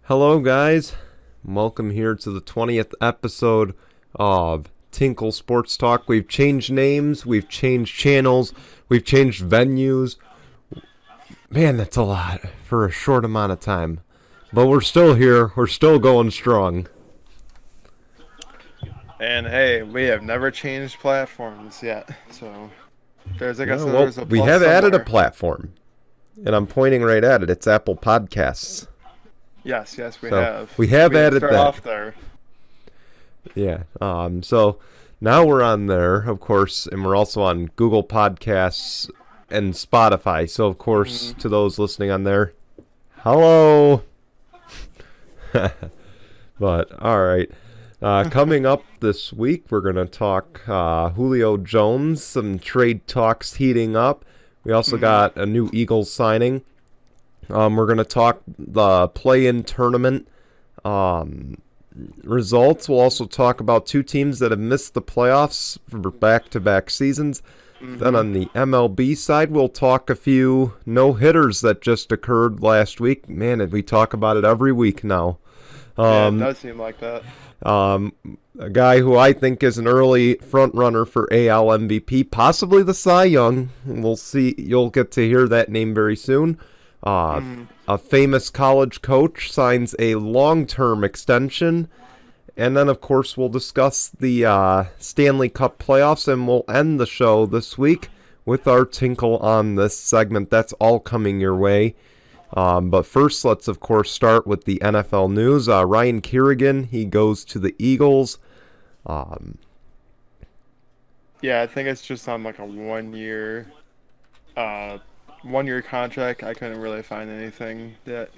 Hello, guys. Welcome here to the 20th episode of Tinkle Sports Talk. We've changed names, we've changed channels, we've changed venues. Man, that's a lot for a short amount of time. But we're still here, we're still going strong. And hey, we have never changed platforms yet, so there's Yeah, there's a we plus have added a somewhere. platform, and I'm pointing right at it. It's Apple Podcasts. Yes, we So have. we have We didn't added start that. off there. Yeah. So now we're on there, of course, and we're also on Google Podcasts and Spotify. So, of course, to those listening on there, hello. But, all right. Coming up this week, we're going to talk Julio Jones, some trade talks heating up. We also got a new Eagles signing. We're going to talk the play-in tournament results. We'll also talk about two teams that have missed the playoffs for back-to-back seasons. Then on the MLB side, we'll talk a few no-hitters that just occurred last week. Man, we talk about it every week now. Yeah, it does seem like that. A guy who I think is an early front-runner for AL MVP, possibly the Cy Young. We'll see. You'll get to hear that name very soon. A famous college coach signs a long-term extension. And then, of course, we'll discuss the Stanley Cup playoffs, and we'll end the show this week with our Tinkle on this segment. That's all coming your way. But first, let's, of course, start with the NFL news. Ryan Kerrigan, he goes to the Eagles. Yeah, I think it's just on like a one year contract. I couldn't really find anything that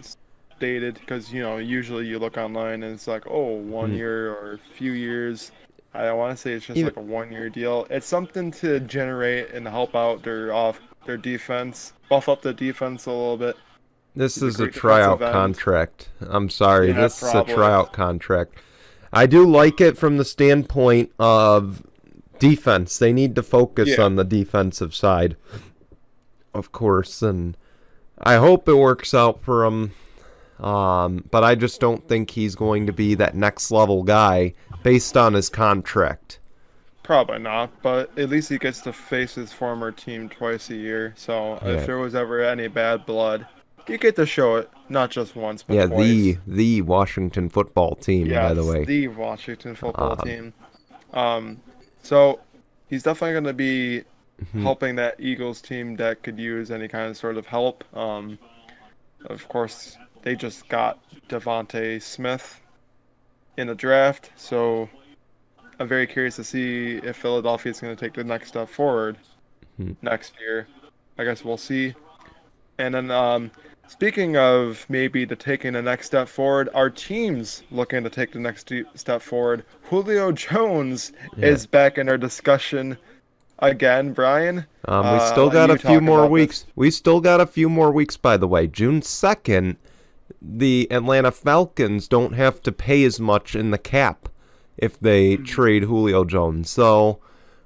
stated because usually you look online and it's like, oh, 1 year or a few years. I want to say it's just like a 1 year deal. It's something to generate and help out their defense, buff up the defense a little bit. This He's a is a great defensive tryout end. contract. I'm sorry, Yeah, this is a probably. tryout contract. I do like it from the standpoint of defense. They need to focus Yeah. on the defensive side, of course, and I hope it works out for him. But I just don't think he's going to be that next level guy based on his contract. Probably not, but at least he gets to face his former team twice a year. So Yeah. if there was ever any bad blood, you get to show it not just once but Yeah, twice. the Washington football team, by the Yes, way. the Washington football team. So he's definitely going to be helping that Eagles team that could use any kind of sort of help. Of course, they just got Devontae Smith in the draft, so I'm very curious to see if Philadelphia is going to take the next step forward next year. I guess we'll see. And then, speaking of maybe taking the next step forward, our team's looking to take the next step forward. Julio Jones is back in our discussion again, Brian. We still I'll let got you a few talk more about weeks. this. We still got a few more weeks, by the way. June 2nd, the Atlanta Falcons don't have to pay as much in the cap if they trade Julio Jones. So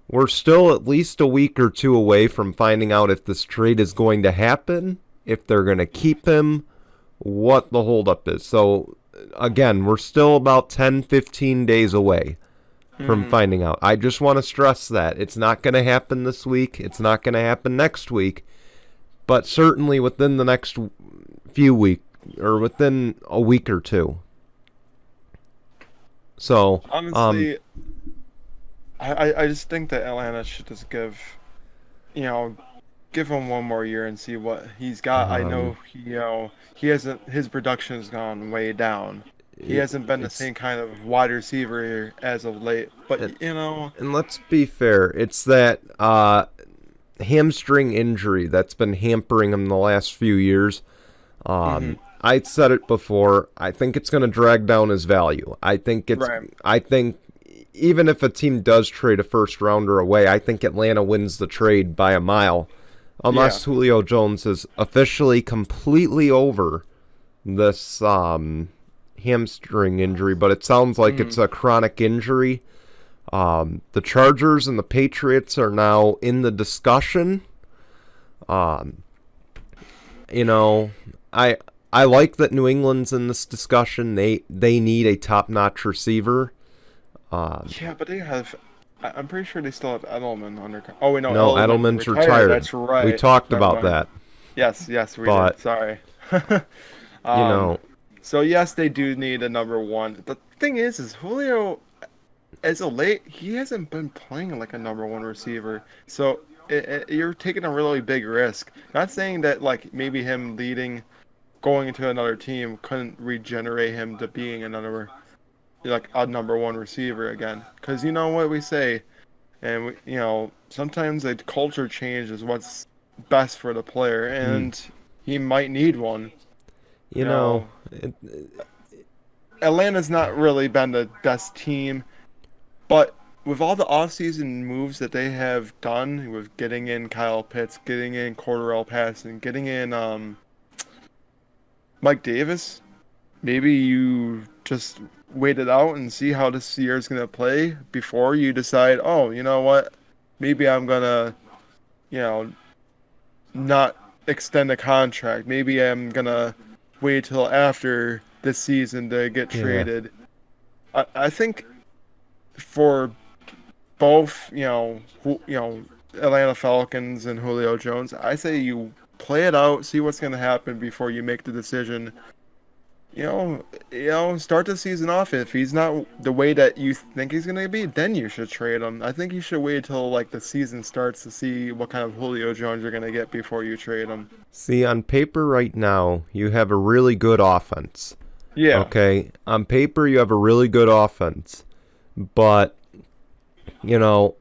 we're still at least a week or two away from finding out if this trade is going to happen, if they're going to keep him, what the holdup is. So, again, we're still about 10, 15 days away from finding out. I just want to stress that. It's not going to happen this week. It's not going to happen next week. But certainly within the next few weeks, or within a week or two. So, Honestly, I just think that Atlanta should just give him one more year and see what he's got. I know he hasn't, his production has gone way down. He hasn't been the same kind of wide receiver as of late. But and let's be fair, it's that hamstring injury that's been hampering him the last few years. I said it before. I think it's going to drag down his value. I think even if a team does trade a first rounder away, I think Atlanta wins the trade by a mile, unless Julio Jones is officially completely over this hamstring injury. But it sounds like it's a chronic injury. The Chargers and the Patriots are now in the discussion. I like that New England's in this discussion. They need a top-notch receiver. Yeah, but they have. I'm pretty sure they still have Edelman under. Oh wait, no, No, Edelman's retired. That's right. We talked Never about mind. that. Yes, we But, did. Sorry. you know, So yes, they do need a number one. The thing is Julio, as of late, he hasn't been playing like a number one receiver. So you're taking a really big risk. Not saying that like maybe him going into another team couldn't regenerate him to being like a number one receiver again. Because you know what we say, and sometimes a culture change is what's best for the player, and he might need one. you know, Atlanta's not really been the best team, but with all the offseason moves that they have done, with getting in Kyle Pitts, getting in Cordarrelle Patterson, getting in Mike Davis, maybe you just wait it out and see how this year is going to play before you decide, oh, you know what, maybe I'm going to, not extend the contract. Maybe I'm going to wait till after this season to get traded. I think for both, Atlanta Falcons and Julio Jones, I say you play it out, see what's going to happen before you make the decision. Start the season off. If he's not the way that you think he's going to be, then you should trade him. I think you should wait till like the season starts to see what kind of Julio Jones you're going to get before you trade him. See, on paper right now, you have a really good offense. Yeah. Okay, on paper you have a really good offense, but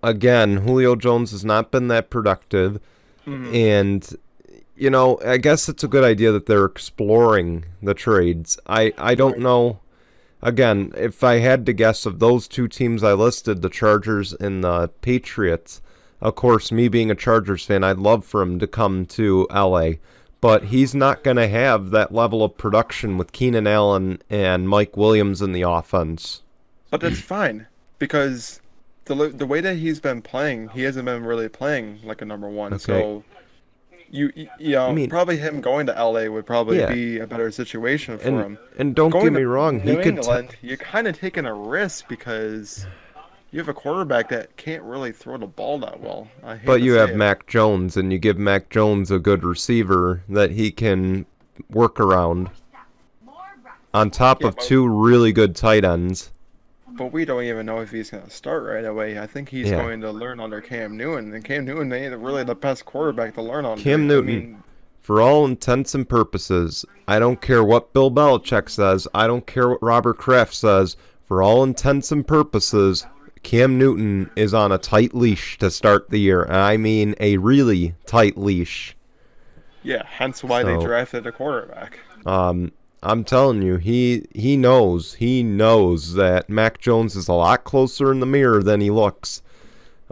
again, Julio Jones has not been that productive, and I guess it's a good idea that they're exploring the trades. I don't know. Again, if I had to guess, of those two teams I listed, the Chargers and the Patriots, of course, me being a Chargers fan, I'd love for him to come to LA. But he's not going to have that level of production with Keenan Allen and Mike Williams in the offense. But that's fine, because the way that he's been playing, he hasn't been really playing like a number one. Okay. So probably him going to LA would probably be a better situation for him. And don't get me wrong, New England, you're kind of taking a risk because you have a quarterback that can't really throw the ball that well. But you have Mac Jones, and you give Mac Jones a good receiver that he can work around, on top of two really good tight ends. But we don't even know if he's going to start right away. I think he's going to learn under Cam Newton, and Cam Newton ain't really the best quarterback to learn under. Cam Newton, for all intents and purposes, I don't care what Bill Belichick says, I don't care what Robert Kraft says, for all intents and purposes, Cam Newton is on a tight leash to start the year, and I mean a really tight leash. Yeah, hence why they drafted a quarterback. I'm telling you, he knows that Mac Jones is a lot closer in the mirror than he looks.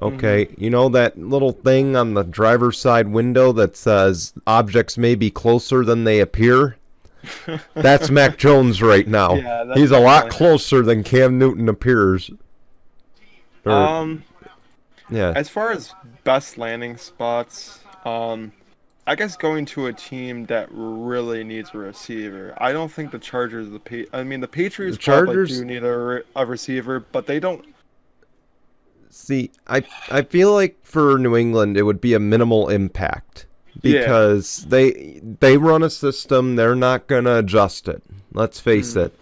Okay, you know that little thing on the driver's side window that says objects may be closer than they appear? That's Mac Jones right now. Yeah, he's a lot closer than Cam Newton appears. As far as best landing spots, I guess going to a team that really needs a receiver. I don't think the Chargers, the Patriots probably do need a receiver, but they don't. See, I feel like for New England it would be a minimal impact because they run a system. They're not gonna adjust it. Let's face it.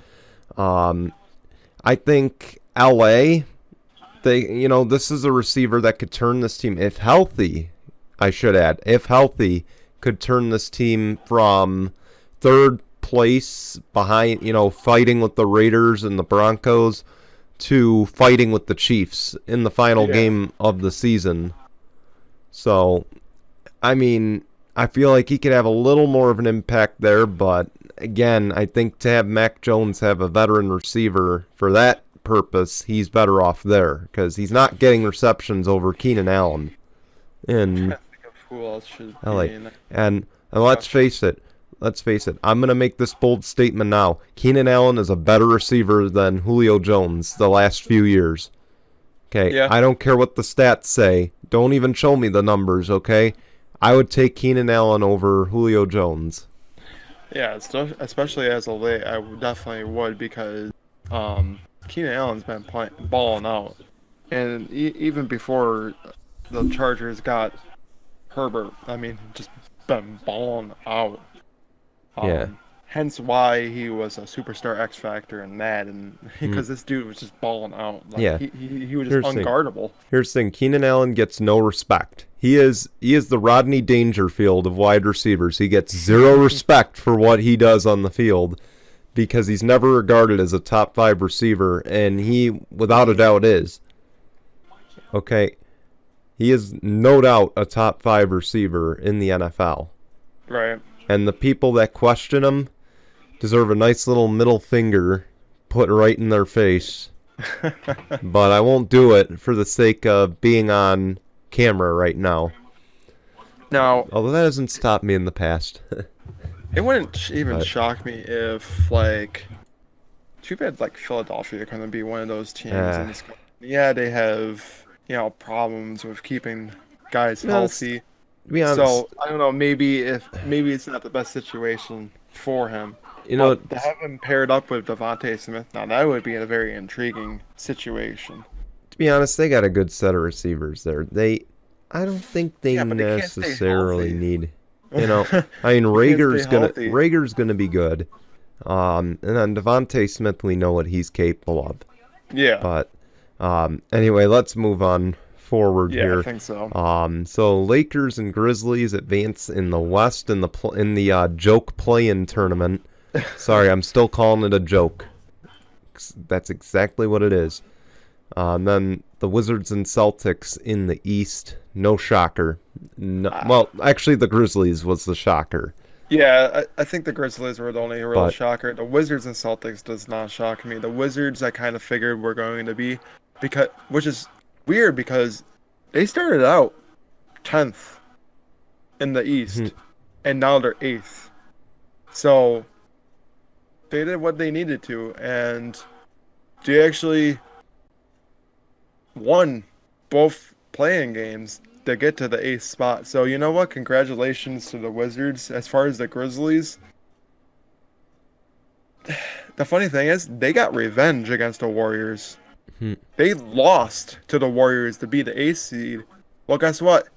I think LA. This is a receiver that could turn this team, if healthy, I should add, if healthy, could turn this team from third place behind, fighting with the Raiders and the Broncos to fighting with the Chiefs in the final game of the season. So, I feel like he could have a little more of an impact there, but again, I think to have Mac Jones have a veteran receiver for that purpose, he's better off there because he's not getting receptions over Keenan Allen in who else should LA. And let's face it, I'm going to make this bold statement now. Keenan Allen is a better receiver than Julio Jones the last few years. Okay, yeah. I don't care what the stats say. Don't even show me the numbers, okay? I would take Keenan Allen over Julio Jones. Yeah, especially as a late, I definitely would because Keenan Allen's been balling out, and even before the Chargers got Herbert, I mean, just been balling out. Yeah. Hence why he was a superstar X Factor in Madden, Mm. because this dude was just balling out. Like Yeah. he was just Here's the thing. unguardable. Here's the thing. Keenan Allen gets no respect. He is the Rodney Dangerfield of wide receivers. He gets zero respect for what he does on the field because he's never regarded as a top 5 receiver, and he, without a doubt, is. Okay? He is no doubt a top 5 receiver in the NFL. Right. And the people that question him deserve a nice little middle finger put right in their face. But I won't do it for the sake of being on camera right now. Now, Although that hasn't stopped me in the past. it wouldn't even But- shock me if, like, too bad, like, Philadelphia couldn't be one of those teams. Yeah. In this country. Yeah, they have, problems with keeping guys No, it's- healthy. To be honest, So, I don't know, maybe it's not the best situation for him. But to have him paired up with Devontae Smith now, that would be a very intriguing situation. to be honest, they got a good set of receivers there. I don't think they Yeah, but they can't stay necessarily healthy. need. I mean, Rager's gonna be good. And then Devontae Smith, we know what he's capable of. Yeah. But anyway, let's move on forward Yeah, here. I think so. So Lakers and Grizzlies advance in the West in the joke play-in tournament. Sorry, I'm still calling it a joke. That's exactly what it is. And then the Wizards and Celtics in the East. No shocker. No, well, actually, the Grizzlies was the shocker. Yeah, I think the Grizzlies were the only real But- shocker. The Wizards and Celtics does not shock me. The Wizards, I kind of figured were going to be, which is weird because they started out 10th in the East, and now they're 8th. So they did what they needed to, and they actually won both playing games to get to the 8th spot. So you know what? Congratulations to the Wizards. As far as the Grizzlies, the funny thing is they got revenge against the Warriors. They lost to the Warriors to be the 8th seed. Well, guess what?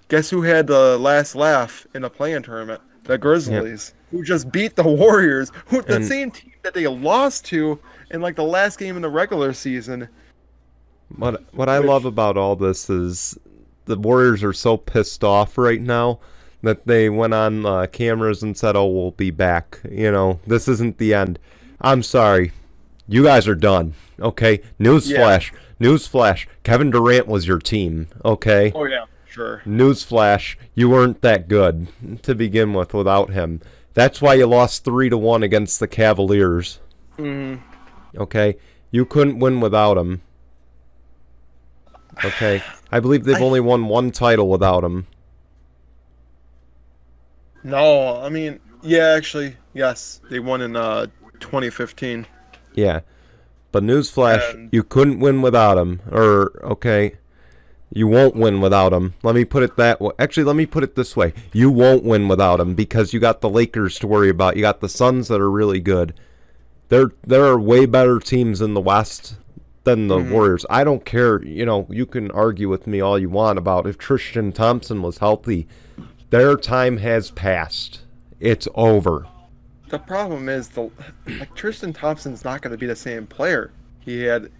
Guess who had the last laugh in the play-in tournament? The Grizzlies, who just beat the Warriors, the same team that they lost to in like the last game in the regular season. What I love about all this is the Warriors are so pissed off right now that they went on cameras and said, "Oh, we'll be back. This isn't the end." I'm sorry, you guys are done. Okay, newsflash. Kevin Durant was your team. Okay. Oh yeah, sure. Newsflash, you weren't that good to begin with without him. That's why you lost 3-1 against the Cavaliers. Okay, you couldn't win without him. Okay, I believe they've only won one title without him. No, I mean, yeah, actually, yes, they won in 2015. Yeah, but newsflash, And- you couldn't win without him. Okay, you won't win without him. Let me put it that way. Actually, let me put it this way: you won't win without him because you got the Lakers to worry about. You got the Suns that are really good. There are way better teams in the West than the Warriors. I don't care. You can argue with me all you want about if Tristan Thompson was healthy. Their time has passed. It's over. The problem is Tristan Thompson's not going to be the same player. He had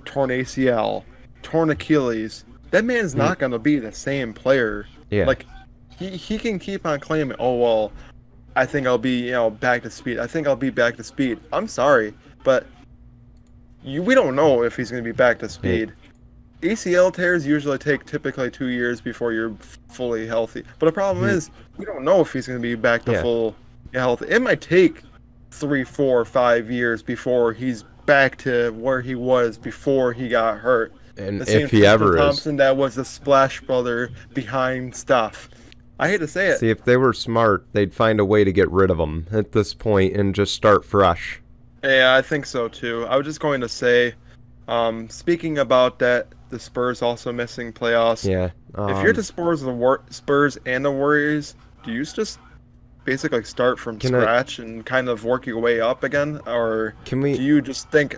torn ACL, torn Achilles. That man's not going to be the same player. Yeah. Like he can keep on claiming, "Oh well, I think I'll be back to speed. I think I'll be back to speed." I'm sorry, but we don't know if he's going to be back to speed. ACL tears usually take typically 2 years before you're fully healthy. But the problem is, we don't know if he's going to be back to full health. It might take 3, 4, 5 years before he's back to where he was before he got hurt. And The same if he Tristan ever is. Thompson that was the splash brother behind stuff. I hate to say it. See, if they were smart, they'd find a way to get rid of him at this point and just start fresh. Yeah, I think so too. I was just going to say, speaking about that, the Spurs also missing playoffs. Yeah. If you're the Spurs and the Warriors, do you just basically start from scratch and kind of work your way up again, or Can we? do you just think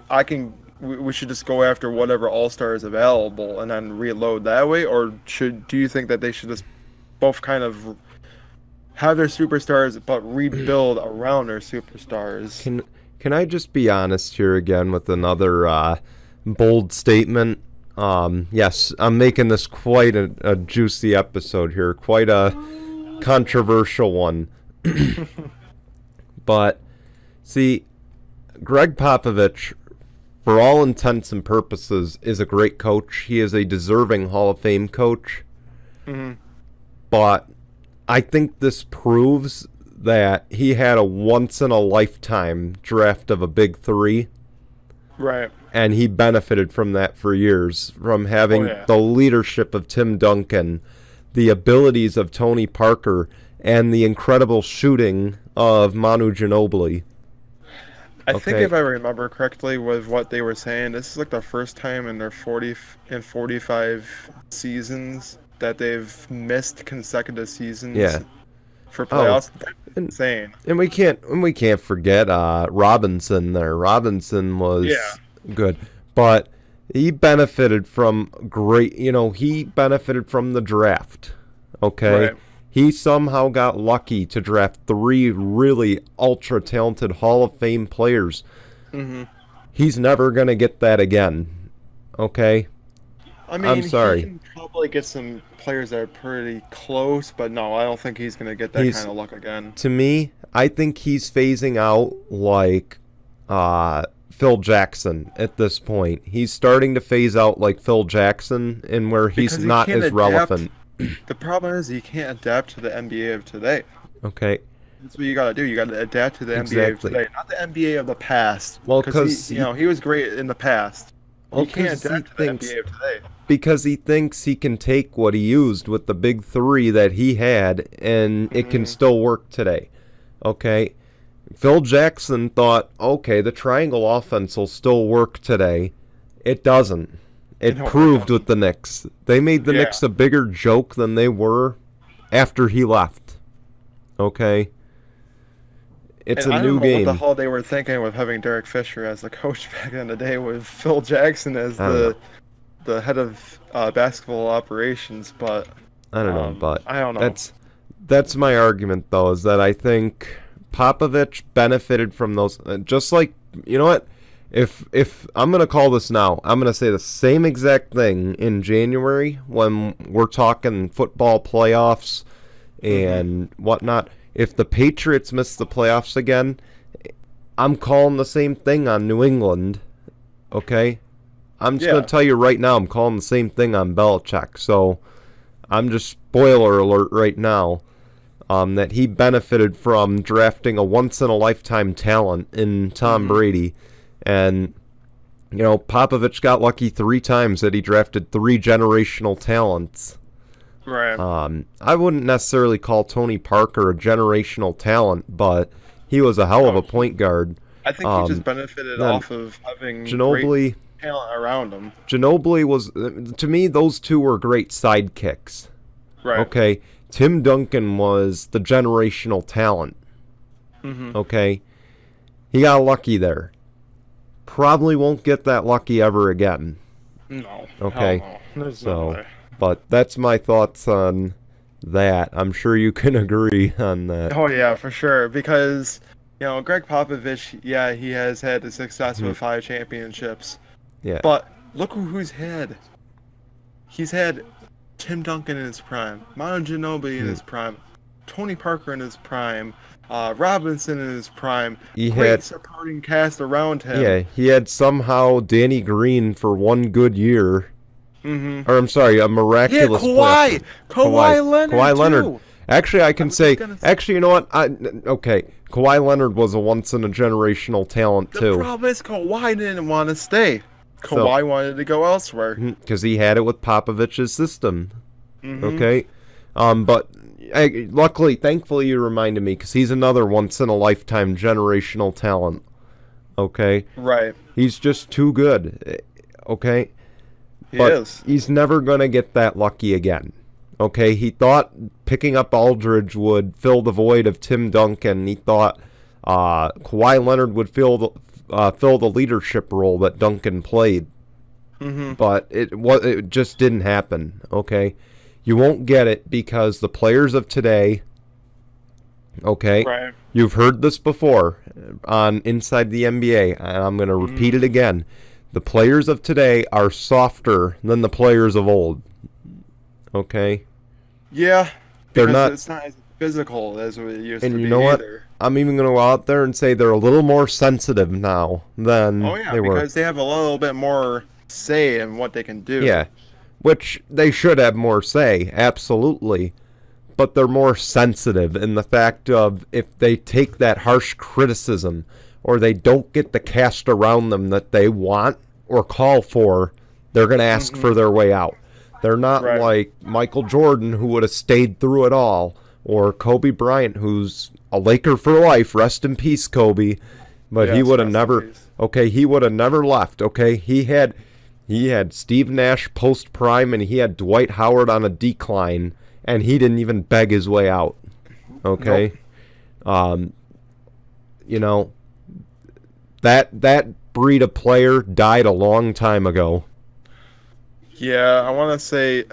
we should just go after whatever all-star is available and then reload that way, or do you think that they should just both kind of have their superstars but rebuild around their superstars? Can I just be honest here again with another bold statement? Yes, I'm making this quite a juicy episode here, quite a controversial one. But, see, Greg Popovich, for all intents and purposes, is a great coach. He is a deserving Hall of Fame coach. Mm-hmm. But I think this proves that he had a once-in-a-lifetime draft of a big three. Right. And he benefited from that for years, from having the leadership of Tim Duncan, the abilities of Tony Parker, and the incredible shooting of Manu Ginobili. I think if I remember correctly with what they were saying, this is like the first time in their 45 seasons that they've missed consecutive seasons for playoffs. Insane. And we can't forget Robinson there. Robinson was good, but he benefited from he benefited from the draft. Okay. Right. He somehow got lucky to draft 3 really ultra-talented Hall of Fame players. Mm-hmm. He's never going to get that again. Okay? I mean, I'm sorry. He can probably get some players that are pretty close, but no, I don't think he's going to get that kind of luck again. To me, I think he's phasing out like Phil Jackson at this point. He's starting to phase out like Phil Jackson, and where he's not as relevant. The problem is he can't adapt to the NBA of today. Okay. That's what you got to do. You got to adapt to the NBA of today, not the NBA of the past. Well, because he was great in the past. Well, he can't adapt to the NBA of today. Because he thinks he can take what he used with the big 3 that he had, and it can still work today. Okay? Phil Jackson thought, okay, the triangle offense will still work today. It doesn't. It proved with the Knicks. They made the Knicks a bigger joke than they were after he left. Okay? It's a new game. I don't know what the hell they were thinking with having Derek Fisher as the coach back in the day with Phil Jackson as the head of basketball operations, but I don't know, but I don't know. That's my argument, though, is that I think Popovich benefited from those. Just like, you know what? If I'm going to call this now, I'm going to say the same exact thing in January when we're talking football playoffs and whatnot. If the Patriots miss the playoffs again, I'm calling the same thing on New England. Okay? I'm just going to tell you right now, I'm calling the same thing on Belichick. So I'm just spoiler alert right now that he benefited from drafting a once-in-a-lifetime talent in Tom Brady. And, you know, Popovich got lucky 3 times that he drafted 3 generational talents. Right. I wouldn't necessarily call Tony Parker a generational talent, but he was a hell of a point guard. I think he just benefited off of having Ginobili, great talent around him. Ginobili was, to me, those 2 were great sidekicks. Right. Okay. Tim Duncan was the generational talent. Mm-hmm. Okay. He got lucky there. Probably won't get that lucky ever again. No. Okay. No. There's no way. But that's my thoughts on that. I'm sure you can agree on that. Oh, yeah, for sure. Because, you know, Greg Popovich, he has had the success with 5 championships. Yeah. But look who's had. He's had Tim Duncan in his prime, Manu Ginobili in his prime, Tony Parker in his prime, Robinson in his prime. He great had supporting cast around him. Yeah, he had somehow Danny Green for 1 good year. Mm-hmm. Or I'm sorry, a miraculous Kawhi Leonard. Kawhi Leonard. Too. Actually, I can say. Actually, you know what? Kawhi Leonard was a once-in-a-generational talent too. The problem is Kawhi didn't want to stay. Kawhi wanted to go elsewhere because he had it with Popovich's system. Mm-hmm. Okay, but luckily, thankfully, you reminded me because he's another once-in-a-lifetime generational talent. Okay, right. He's just too good. Okay. He is. He's never going to get that lucky again. Okay, he thought picking up Aldridge would fill the void of Tim Duncan. He thought Kawhi Leonard would fill the leadership role that Duncan played. But it just didn't happen. Okay, you won't get it because the players of today. Okay, Right. You've heard this before on Inside the NBA, and I'm going to repeat it again. The players of today are softer than the players of old. Okay? Yeah. They're Because not. it's not as physical as it used to And be you know what? either. I'm even going to go out there and say they're a little more sensitive now than Oh yeah, they were. because they have a little bit more say in what they can do. Yeah, which they should have more say, absolutely. But they're more sensitive in the fact of if they take that harsh criticism or they don't get the cast around them that they want or call for, they're going to ask for their way out. They're not like Michael Jordan, who would have stayed through it all, or Kobe Bryant, who's a Laker for life. Rest in peace, Kobe. But he would have never. Okay, he would have never left. Okay, he had Steve Nash post prime, and he had Dwight Howard on a decline, and he didn't even beg his way out. Okay, you know, that breed of player died a long time ago. Yeah, I want to say,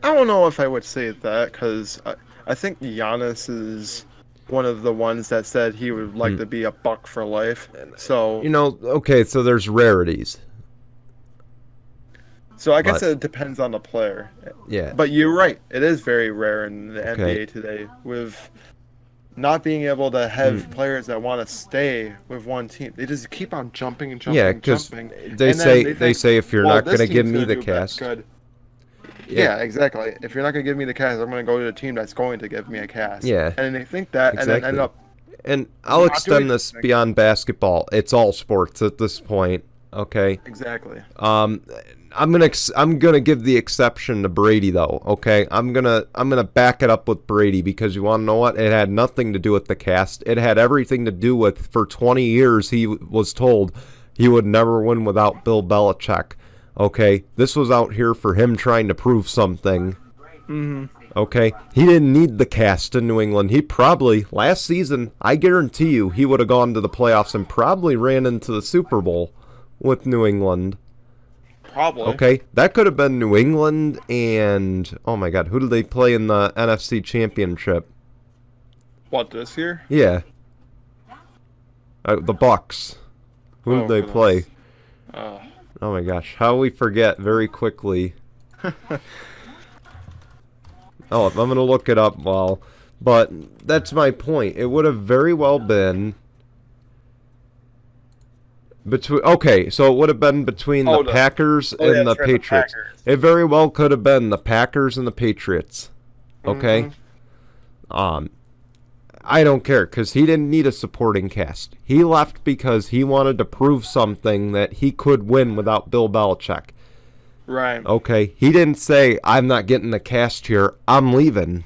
I don't know if I would say that because I think Giannis is one of the ones that said he would like to be a Buck for life. So you know, okay, so there's rarities. So I guess it depends on the player. Yeah. But you're right. It is very rare in the NBA today with not being able to have players that want to stay with one team. They just keep on jumping and jumping and jumping. They say if you're not going to give me the cast. Yeah, exactly. If you're not going to give me the cast, I'm going to go to a team that's going to give me a cast. Yeah. And they think that and then end up. And I'll extend this beyond basketball. It's all sports at this point. Okay. Exactly. I'm gonna give the exception to Brady though. Okay, I'm gonna back it up with Brady because you want to know what? It had nothing to do with the cast. It had everything to do with for 20 years he was told he would never win without Bill Belichick. Okay, this was out here for him trying to prove something. Okay, he didn't need the cast in New England. He probably last season, I guarantee you, he would have gone to the playoffs and probably ran into the Super Bowl with New England. Probably. Okay, that could have been New England and, oh my God, who did they play in the NFC Championship? What, this year? Yeah. The Bucks. Who did they play? Oh my gosh, how we forget very quickly. I'm going to look it up but that's my point. It would have very well been... so it would have been between the Packers and the Patriots. It very well could have been the Packers and the Patriots. Okay? I don't care, because he didn't need a supporting cast. He left because he wanted to prove something that he could win without Bill Belichick. Right. Okay? He didn't say, I'm not getting the cast here, I'm leaving.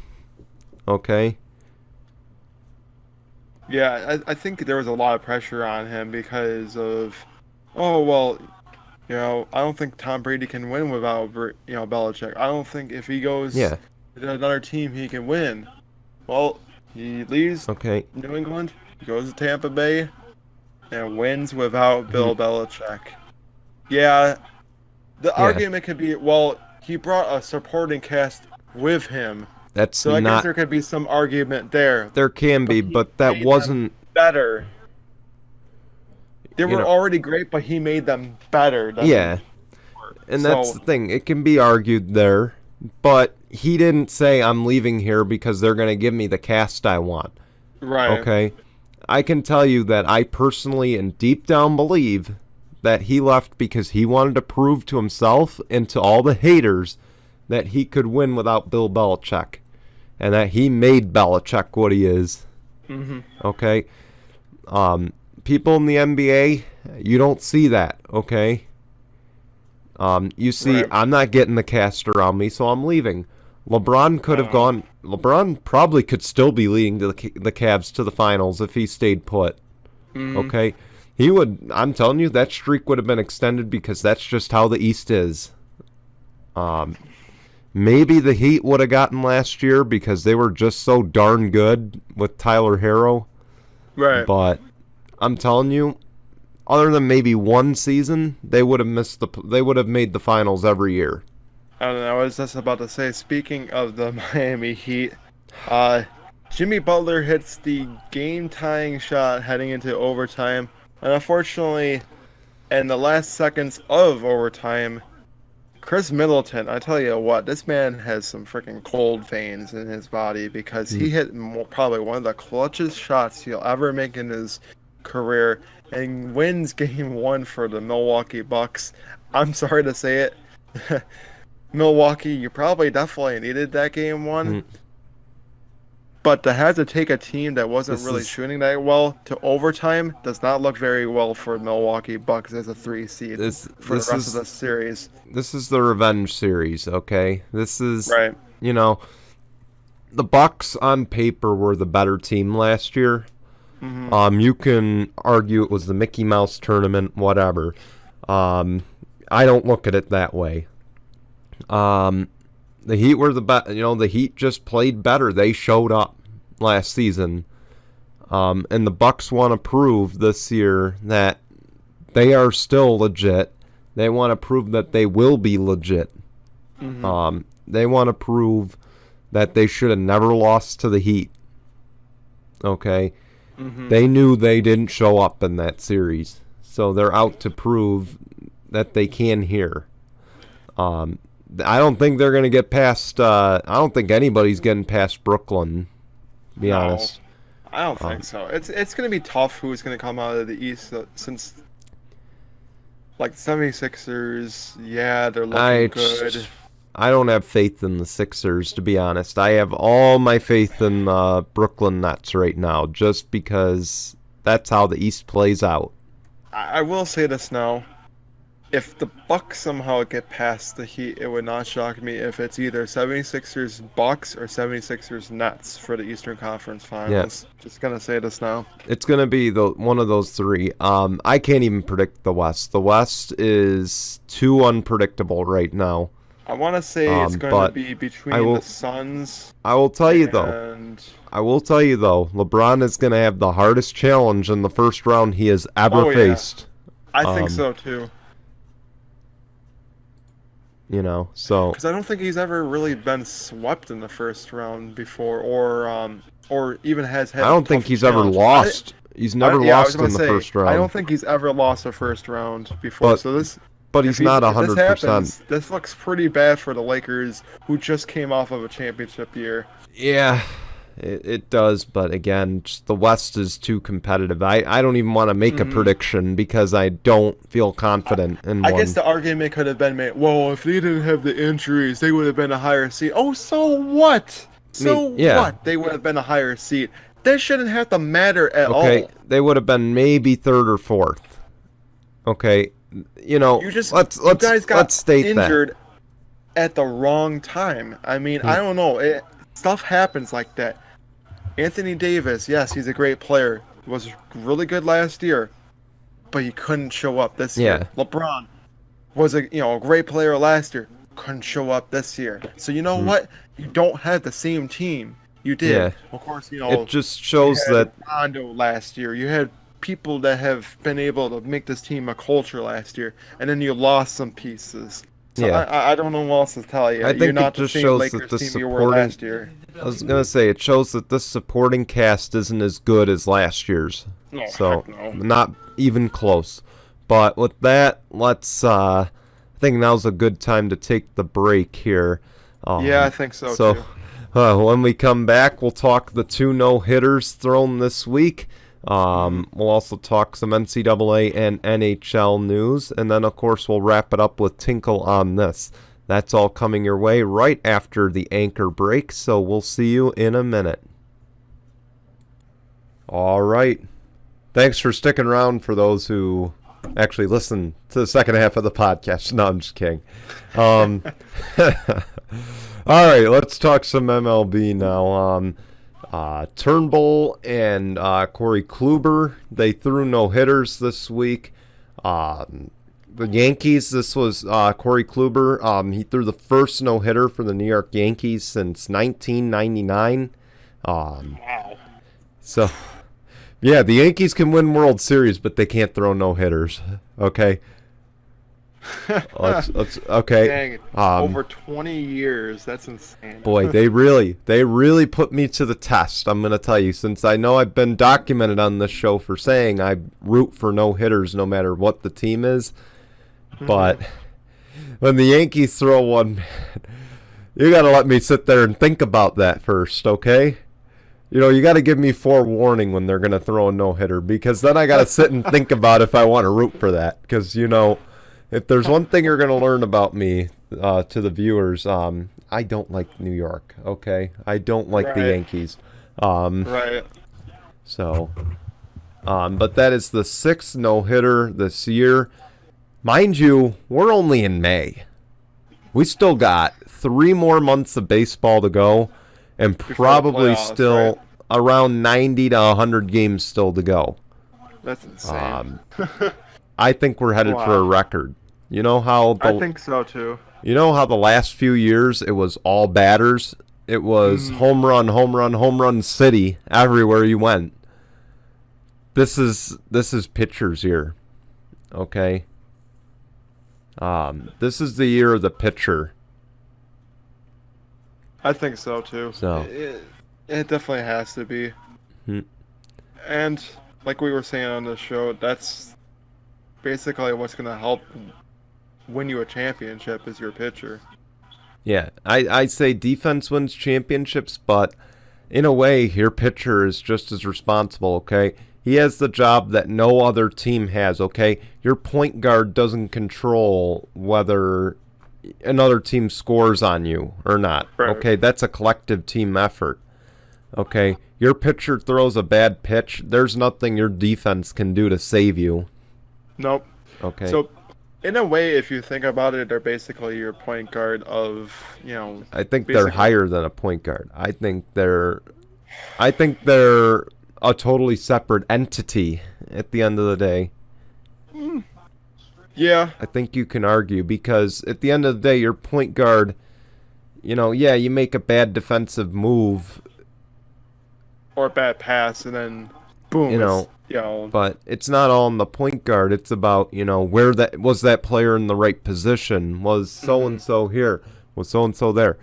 Okay? Yeah, I think there was a lot of pressure on him because of, I don't think Tom Brady can win without, Belichick. I don't think if he goes to another team, he can win. Well, he leaves New England, goes to Tampa Bay, and wins without Bill Belichick. Yeah, the argument could be, he brought a supporting cast with him. I guess there could be some argument there. There can be, but that wasn't better. They were already great, but he made them better. And that's the thing. It can be argued there, but he didn't say I'm leaving here because they're going to give me the cast I want. Right. Okay. I can tell you that I personally and deep down believe that he left because he wanted to prove to himself and to all the haters that he could win without Bill Belichick, and that he made Belichick what he is. Okay? People in the NBA, you don't see that, okay? You see, I'm not getting the cast around me, so I'm leaving. LeBron could have gone... LeBron probably could still be leading the Cavs to the finals if he stayed put. Okay? He would... I'm telling you, that streak would have been extended because that's just how the East is. maybe the Heat would have gotten last year because they were just so darn good with Tyler Herro. Right. But I'm telling you, other than maybe one season, they would have made the finals every year. I don't know. I was just about to say, speaking of the Miami Heat, Jimmy Butler hits the game-tying shot heading into overtime. And unfortunately, in the last seconds of overtime, Chris Middleton, I tell you what, this man has some freaking cold veins in his body because he hit probably one of the clutchest shots he'll ever make in his career and wins game 1 for the Milwaukee Bucks. I'm sorry to say it. Milwaukee, you probably definitely needed that game 1. But to have to take a team that wasn't really shooting that well to overtime does not look very well for Milwaukee Bucks as a 3 seed for the rest of the series. This is the revenge series, okay? This is, right. You know, the Bucks on paper were the better team last year. You can argue it was the Mickey Mouse tournament, whatever. I don't look at it that way. The Heat were the best. You know, the Heat just played better. They showed up last season. And the Bucks want to prove this year that they are still legit. They want to prove that they will be legit. They want to prove that they should have never lost to the Heat. Okay? They knew they didn't show up in that series. So they're out to prove that they can here. I don't think they're going to get past... I don't think anybody's getting past Brooklyn, to be honest. I don't think so. It's going to be tough who's going to come out of the East since... Like, 76ers, yeah, they're looking good. I don't have faith in the Sixers, to be honest. I have all my faith in the Brooklyn Nets right now, just because that's how the East plays out. I will say this now. If the Bucks somehow get past the Heat, it would not shock me if it's either 76ers Bucks or 76ers Nets for the Eastern Conference Finals. Yeah. Just going to say this now. It's going to be one of those three. I can't even predict the West. The West is too unpredictable right now. I want to say it's going to be between the Suns. I will tell you though. LeBron is going to have the hardest challenge in the first round he has ever faced. I think so too. You know, so because I don't think he's ever really been swept in the first round before, or even has had. I don't think he's ever lost. He's never lost in the first round. I don't think he's ever lost a first round before. But he's not 100%. This looks pretty bad for the Lakers, who just came off of a championship year. Yeah, it does. But again, just the West is too competitive. I don't even want to make a prediction because I don't feel confident in one. I guess the argument could have been made, well, if they didn't have the injuries, they would have been a higher seed. Oh, so what? What? They would have been a higher seed. That shouldn't have to matter at all. Okay, they would have been maybe third or fourth. Okay. You know, you guys got injured at the wrong time. I mean, I don't know. Stuff happens like that. Anthony Davis, yes, he's a great player. Was really good last year, but he couldn't show up this year. LeBron was a great player last year. Couldn't show up this year. So you know what? You don't have the same team you did. Yeah. Of course, it just shows that Rondo last year. You had people that have been able to make this team a culture last year, and then you lost some pieces. So I don't know what else to tell you. I think you're not it just the same shows Lakers that the team supporting, you were last year. I was gonna say it shows that this supporting cast isn't as good as last year's. No. Not even close. But with that, let's. I think now's a good time to take the break here. Yeah, I think so too. When we come back, we'll talk the 2 no-hitters thrown this week. We'll also talk some NCAA and NHL news, and then of course we'll wrap it up with Tinkle on this. That's all coming your way right after the anchor break, so we'll see you in a minute. All right. Thanks for sticking around for those who actually listen to the second half of the podcast. No, I'm just kidding. All right, let's talk some MLB now. Turnbull and Corey Kluber, they threw no-hitters this week. the Yankees, this was Corey Kluber. He threw the first no-hitter for the New York Yankees since 1999. Wow. So, yeah, the Yankees can win World Series, but they can't throw no-hitters. Okay? Okay. Dang it. Over 20 years. That's insane. Boy, they really put me to the test, I'm going to tell you, since I know I've been documented on this show for saying I root for no-hitters no matter what the team is. But when the Yankees throw one, you got to let me sit there and think about that first, okay? You got to give me forewarning when they're going to throw a no-hitter, because then I got to sit and think about if I want to root for that. Because, if there's one thing you're going to learn about me to the viewers, I don't like New York, okay? I don't like the Yankees. Right. So, but that is the 6th no-hitter this year. Mind you, we're only in May. We still got 3 more months of baseball to go, and probably playoffs, still around 90 to 100 games still to go. That's insane. I think we're headed for a record. I think so too. You know how the last few years it was all batters? It was home run, home run, home run city everywhere you went. This is pitchers' year. Okay? This is the year of the pitcher. I think so too. So it definitely has to be. And like we were saying on the show, that's basically what's going to help win you a championship is your pitcher. Yeah, I say defense wins championships, but in a way, your pitcher is just as responsible, okay? He has the job that no other team has, okay? Your point guard doesn't control whether another team scores on you or not, okay? That's a collective team effort, okay? Your pitcher throws a bad pitch, there's nothing your defense can do to save you. Nope. Okay. So, in a way, if you think about it, they're basically your point guard of, I think they're higher than a point guard. I think they're a totally separate entity at the end of the day. Yeah. I think you can argue, because at the end of the day, your point guard, you make a bad defensive move or a bad pass, and then boom. But it's not all on the point guard. It's about, where that player in the right position? Was so-and-so here? Was so-and-so there?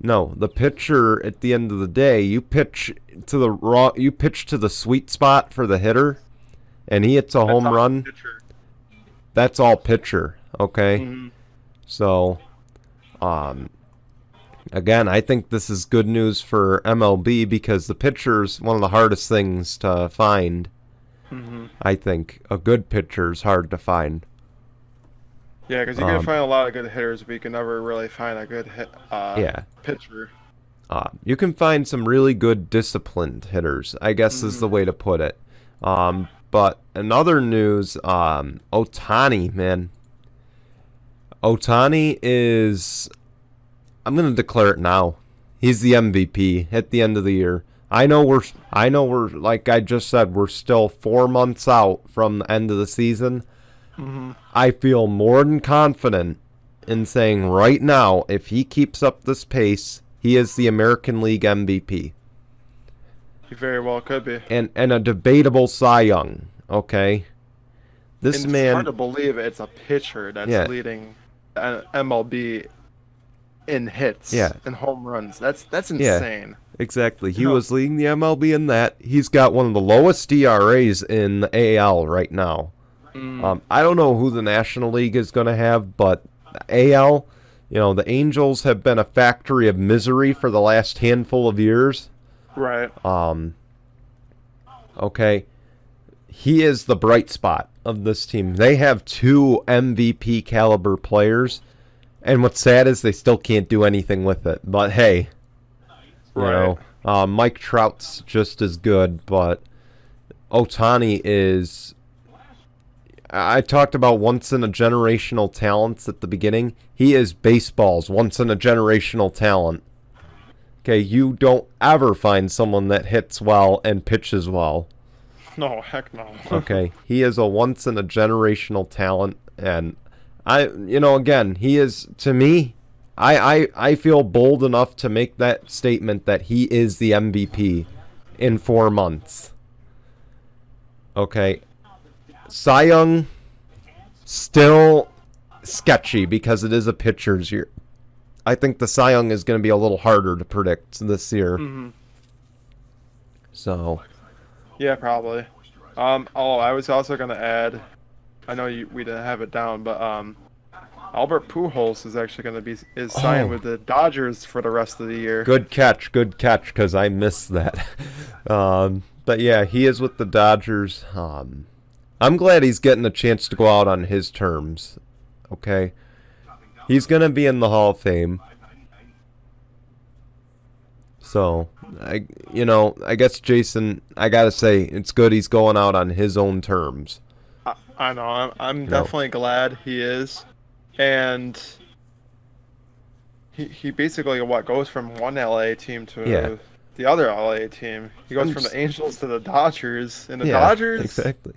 No, the pitcher, at the end of the day, you pitch to the sweet spot for the hitter, and he hits a home run. That's all pitcher, okay? So, again, I think this is good news for MLB, because the pitcher's one of the hardest things to find. I think a good pitcher is hard to find. Yeah, because you can find a lot of good hitters, but you can never really find a good pitcher. You can find some really good disciplined hitters, I guess is the way to put it. But in other news, Ohtani, man. Ohtani is... I'm going to declare it now. He's the MVP at the end of the year. I know we're like I just said, we're still 4 months out from the end of the season. I feel more than confident in saying right now, if he keeps up this pace, he is the American League MVP. He very well could be. And a debatable Cy Young, okay? It's hard to believe it's a pitcher that's leading MLB in hits and home runs. That's insane. Yeah, exactly. He was leading the MLB in that. He's got one of the lowest ERAs in the AL right now. I don't know who the National League is going to have, but AL, the Angels have been a factory of misery for the last handful of years. Right. Okay. He is the bright spot of this team. They have 2 MVP caliber players, and what's sad is they still can't do anything with it. But hey, Mike Trout's just as good, but Ohtani is... I talked about once-in-a-generational talents at the beginning. He is baseball's once-in-a-generational talent. Okay, you don't ever find someone that hits well and pitches well. No, heck no. Okay, he is a once-in-a-generational talent, and Again, he is, to me, I feel bold enough to make that statement that he is the MVP in 4 months. Okay. Cy Young, still sketchy because it is a pitcher's year. I think the Cy Young is going to be a little harder to predict this year. Mm-hmm. So. Yeah, probably. I was also going to add, I know we didn't have it down, but Albert Pujols is actually going to be signed with the Dodgers for the rest of the year. Good catch, because I missed that. But yeah, he is with the Dodgers. I'm glad he's getting a chance to go out on his terms. Okay, he's going to be in the Hall of Fame. So, I guess, Jason, I got to say, it's good he's going out on his own terms. I know. I'm definitely glad he is. And he basically, goes from one LA team to the other LA team. He goes from the Angels to the Dodgers. And the Dodgers... exactly.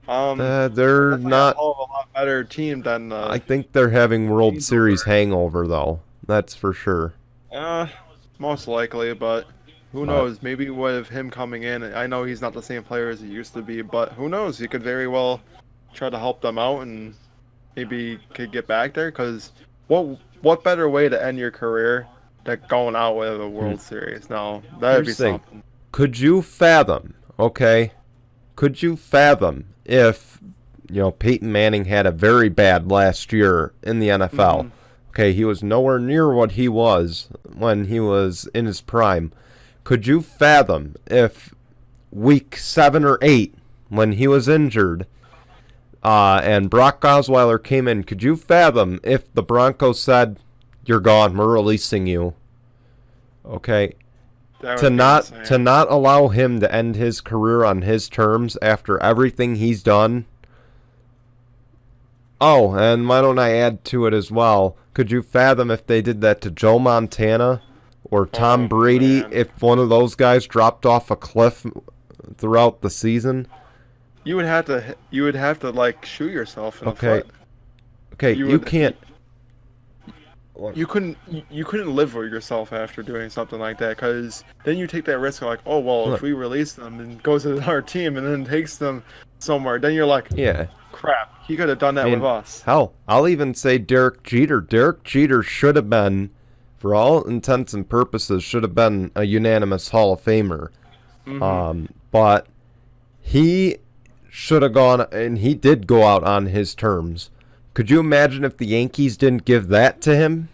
They're not a lot better team than... I think they're having World Series hangover, though. That's for sure. Most likely, but who knows? Maybe with him coming in, I know he's not the same player as he used to be, but who knows? He could very well try to help them out and maybe could get back there, because what better way to end your career than going out with a World Series? Now, that would be something. Could you fathom, if, Peyton Manning had a very bad last year in the NFL? Mm-hmm. Okay, he was nowhere near what he was when he was in his prime. Could you fathom if week 7 or 8, when he was injured, and Brock Osweiler came in, could you fathom if the Broncos said, "You're gone, we're releasing you"? Okay, to not allow him to end his career on his terms after everything he's done. Oh, and why don't I add to it as well? Could you fathom if they did that to Joe Montana or Tom Brady, man, if one of those guys dropped off a cliff throughout the season? You would have to like shoot yourself in the foot. Okay, you can't. You couldn't live with yourself after doing something like that, because then you take that risk of like, oh well, if we release them and goes to our team and then takes them somewhere, then you're like, crap, he could have done that with us. Hell, I'll even say Derek Jeter. Derek Jeter should have been, for all intents and purposes, should have been a unanimous Hall of Famer. Mm-hmm. But he should have gone, and he did go out on his terms. Could you imagine if the Yankees didn't give that to him?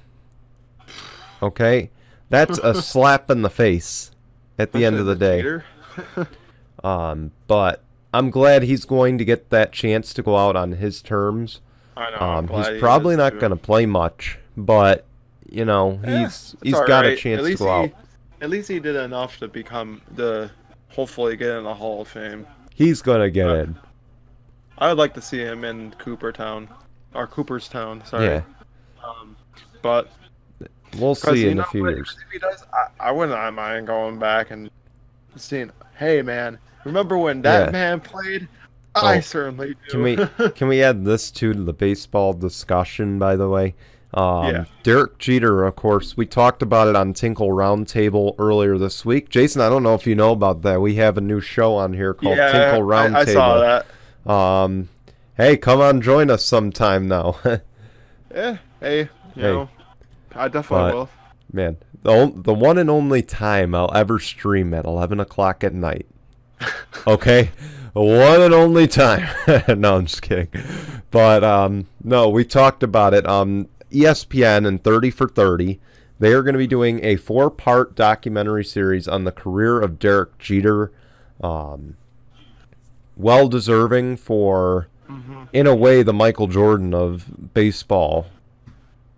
Okay, that's a slap in the face at the end of the day. But I'm glad he's going to get that chance to go out on his terms. I know. He's probably not going to play much, but he's got a chance to go out. At least he did enough to hopefully get in the Hall of Fame. He's going to get in. I would like to see him in Cooperstown. Sorry. Yeah. But we'll see in a few years. If he does, I wouldn't mind going back and seeing, hey man, remember when that man played? I certainly do. Can we add this to the baseball discussion, by the way? Derek Jeter, of course, we talked about it on Tinkle Roundtable earlier this week. Jason, I don't know if you know about that. We have a new show on here called Tinkle Roundtable. I saw that. Hey, come on, join us sometime now. Hey, you know, I definitely will. Man, the one and only time I'll ever stream at 11 o'clock at night. Okay? One and only time. No, I'm just kidding. But, no, we talked about it. ESPN and 30 for 30, they are going to be doing a 4-part documentary series on the career of Derek Jeter. Well-deserving for... in a way, the Michael Jordan of baseball.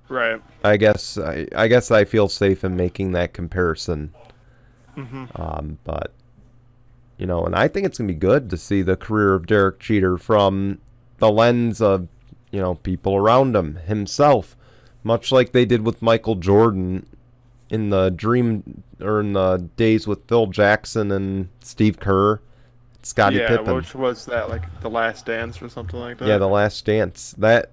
Right. I guess I feel safe in making that comparison. But and I think it's gonna be good to see the career of Derek Jeter from the lens of people around him, himself, much like they did with Michael Jordan in the days with Phil Jackson and Steve Kerr. Scottie Pippen. Which was that, like The Last Dance or something like that? Yeah, The Last Dance. That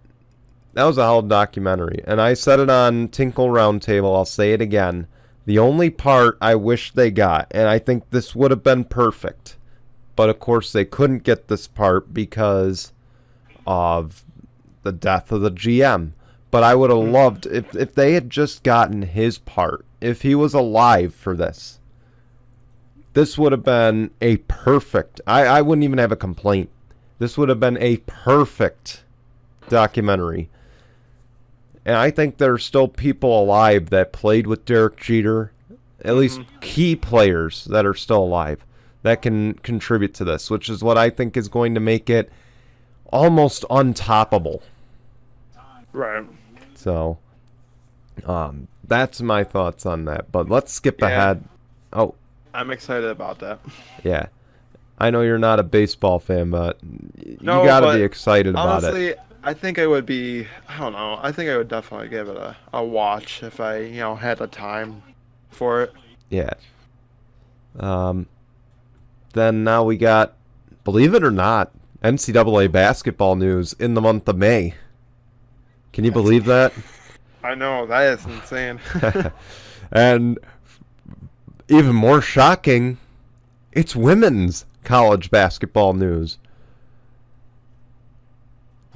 That was a hell of a documentary. And I said it on Tinkle Roundtable. I'll say it again. The only part I wish they got, and I think this would have been perfect, but of course they couldn't get this part because of the death of the GM. But I would have loved if they had just gotten his part, if he was alive for this. This would have been a perfect, I wouldn't even have a complaint. This would have been a perfect documentary. And I think there are still people alive that played with Derek Jeter, at least key players that are still alive, that can contribute to this, which is what I think is going to make it almost untoppable. Right. So, that's my thoughts on that. But let's skip ahead. Oh, I'm excited about that. yeah. I know you're not a baseball fan, but you No, got to but be excited about it. honestly, I think I would be. I don't know. I think I would definitely give it a watch if I had the time for it. Yeah. Then now we got, believe it or not, NCAA basketball news in the month of May. Can you believe that? I know, that is insane. And even more shocking, it's women's college basketball news.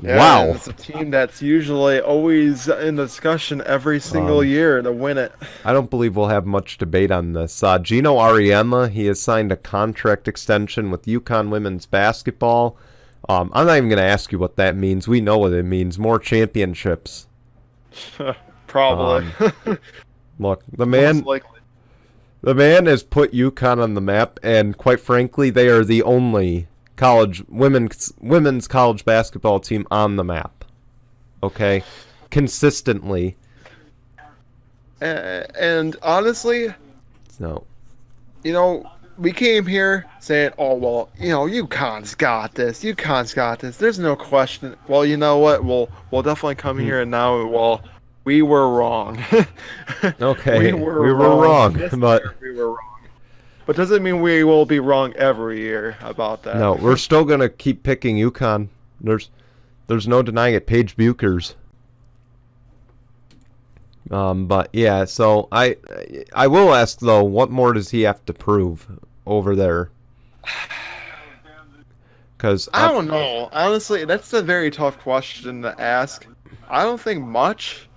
Yeah, Wow. It's a team that's usually always in discussion every single year to win it. I don't believe we'll have much debate on this. Geno Auriemma, he has signed a contract extension with Yukon women's basketball. I'm not even going to ask you what that means. We know what it means. More championships. Probably. Look, the Most likely. man has put Yukon on the map, and quite frankly, they are the only women's college basketball team on the map. Okay? Consistently. And honestly, No. we came here saying, oh, well, UConn's got this. UConn's got this. There's no question. Well, you know what? We'll definitely come here and now, well, we were wrong. Okay, we were wrong, but we were wrong. But doesn't mean we will be wrong every year about that. no, we're still gonna keep picking UConn. There's no denying it. Paige Buchers. But yeah, so I will ask though, what more does he have to prove over there? Because I don't know. Honestly, that's a very tough question to ask. I don't think much.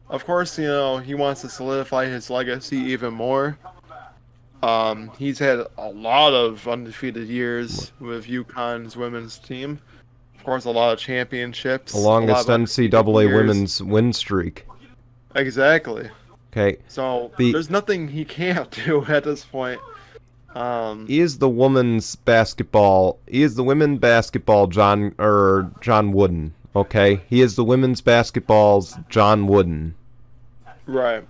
Of course, he wants to solidify his legacy even more. He's had a lot of undefeated years with UConn's women's team. Of course, a lot of championships. the longest NCAA years. women's win streak. Exactly. Okay, So there's nothing he can't do at this point. he is the women's basketball. He is the women basketball John Wooden. Okay, he is the women's basketball's John Wooden. Right.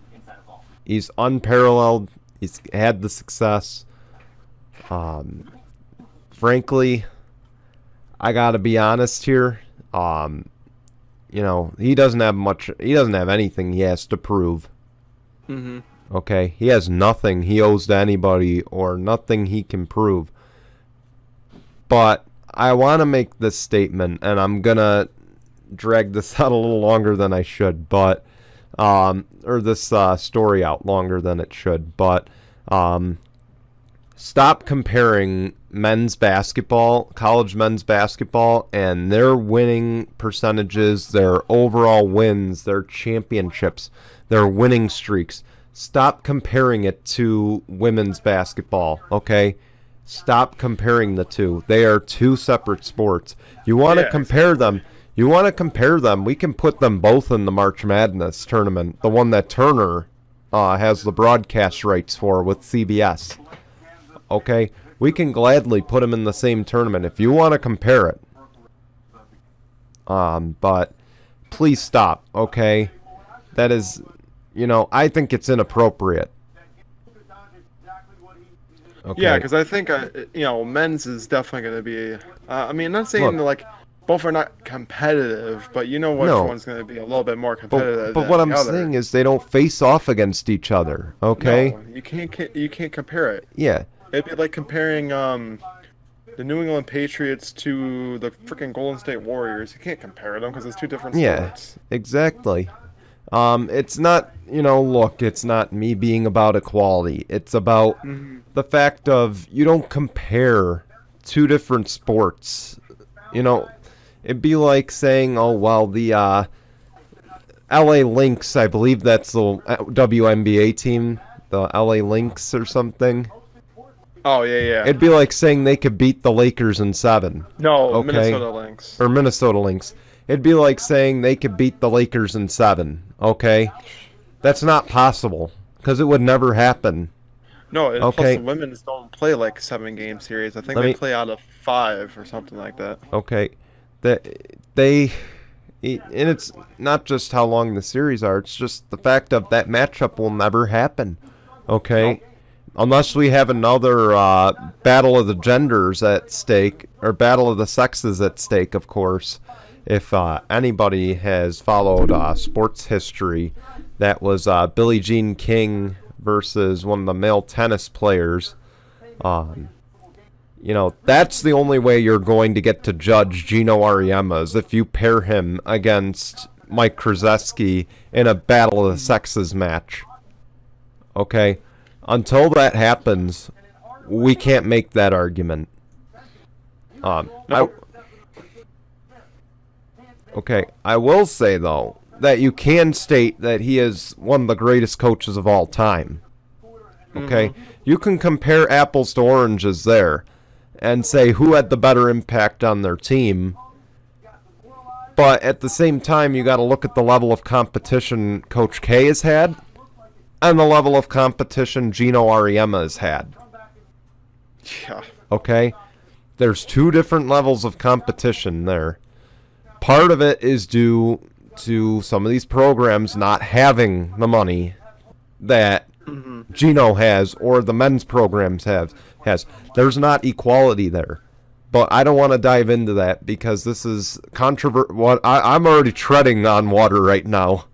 He's unparalleled. He's had the success. Frankly, I gotta be honest here. He doesn't have much. He doesn't have anything he has to prove. Mm-hmm. Okay, he has nothing he owes to anybody or nothing he can prove. But I want to make this statement, and I'm gonna drag this out a little longer than I should, but or this story out longer than it should. But stop comparing men's basketball, college men's basketball, and their winning percentages, their overall wins, their championships, their winning streaks. Stop comparing it to women's basketball, okay? Stop comparing the two. They are two separate sports. You want to compare them. You want to compare them. We can put them both in the March Madness tournament, the one that Turner has the broadcast rights for with CBS. Okay? We can gladly put them in the same tournament if you want to compare it. But please stop, okay? That is, I think it's inappropriate. Okay. Yeah, because I think men's is definitely going to be. I'm not saying both are not competitive, but which one's going to be a little bit more competitive. But what I'm saying is they don't face off against each other. Okay. No, you can't compare it. Yeah. It'd be like comparing the the New England Patriots to the freaking Golden State Warriors. You can't compare them because it's two different Yeah, sports. exactly. It's not, look, it's not me being about equality. It's about the fact of you don't compare two different sports. It'd be like saying, oh, well, the LA Lynx, I believe that's the WNBA team, the LA Lynx or something. Oh, yeah. It'd be like saying they could beat the Lakers in 7. No, okay? Minnesota Lynx. Or Minnesota Lynx. It'd be like saying they could beat the Lakers in 7, okay? That's not possible, because it would never happen. No, and Okay. plus the women's don't play like 7-game series. I think they play out of 5 or something like that. Okay. And it's not just how long the series are, it's just the fact of that matchup will never happen, okay? Nope. Unless we have another battle of the genders at stake, or battle of the sexes at stake, of course. If anybody has followed sports history, that was Billie Jean King versus one of the male tennis players. That's the only way you're going to get to judge Geno Auriemma is if you pair him against Mike Krzyzewski in a battle of the sexes match. Okay? Until that happens, we can't make that argument. I will say, though, that you can state that he is one of the greatest coaches of all time. Okay? You can compare apples to oranges there and say who had the better impact on their team. But at the same time, you got to look at the level of competition Coach K has had and the level of competition Geno Auriemma has had. Yeah. Okay? There's two different levels of competition there. Part of it is due to some of these programs not having the money that Geno has or the men's programs has. There's not equality there. But I don't want to dive into that because this is controversial. I'm already treading on water right now.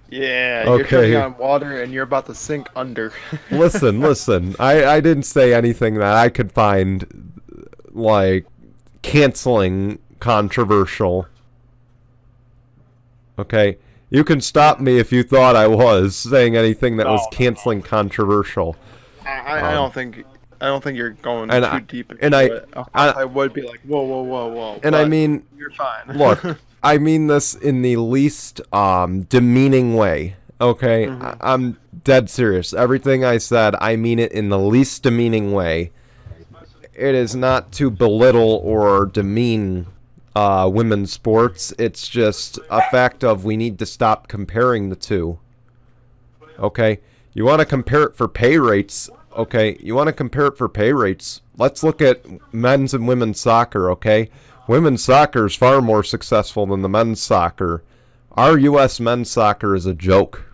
Yeah, you're treading on water and you're about to sink under. Listen. I didn't say anything that I could find, like, canceling controversial. Okay? You can stop me if you thought I was saying anything that was canceling controversial. I don't think you're going too deep into it. I would be like, whoa. And I mean, you're fine. Look, I mean this in the least demeaning way. Okay? I'm dead serious. Everything I said, I mean it in the least demeaning way. It is not to belittle or demean women's sports. It's just a fact of we need to stop comparing the two. Okay? You want to compare it for pay rates. Okay? You want to compare it for pay rates. Let's look at men's and women's soccer, okay? Women's soccer is far more successful than the men's soccer. Our U.S. men's soccer is a joke.